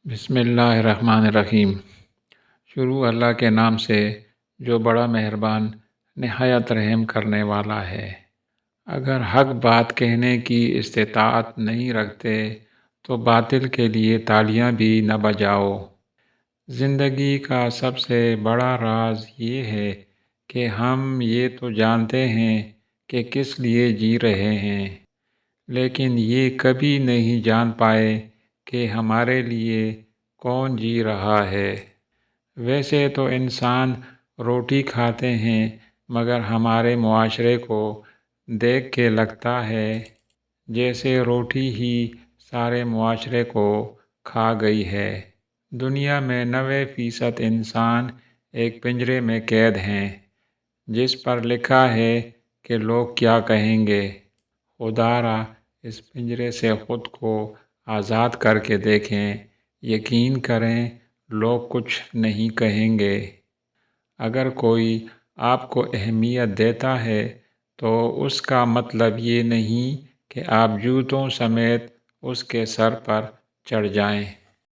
بسم اللہ الرحمن الرحیم۔ شروع اللہ کے نام سے جو بڑا مہربان نہایت رحم کرنے والا ہے۔ اگر حق بات کہنے کی استطاعت نہیں رکھتے تو باطل کے لیے تالیاں بھی نہ بجاؤ۔ زندگی کا سب سے بڑا راز یہ ہے کہ ہم یہ تو جانتے ہیں کہ کس لیے جی رہے ہیں، لیکن یہ کبھی نہیں جان پائے کہ ہمارے لیے کون جی رہا ہے۔ ویسے تو انسان روٹی کھاتے ہیں، مگر ہمارے معاشرے کو دیکھ کے لگتا ہے جیسے روٹی ہی سارے معاشرے کو کھا گئی ہے۔ دنیا میں 90% انسان ایک پنجرے میں قید ہیں، جس پر لکھا ہے کہ لوگ کیا کہیں گے۔ خدا را اس پنجرے سے خود کو آزاد کر کے دیکھیں، یقین کریں لوگ کچھ نہیں کہیں گے۔ اگر کوئی آپ کو اہمیت دیتا ہے تو اس کا مطلب یہ نہیں کہ آپ جوتوں سمیت اس کے سر پر چڑھ جائیں۔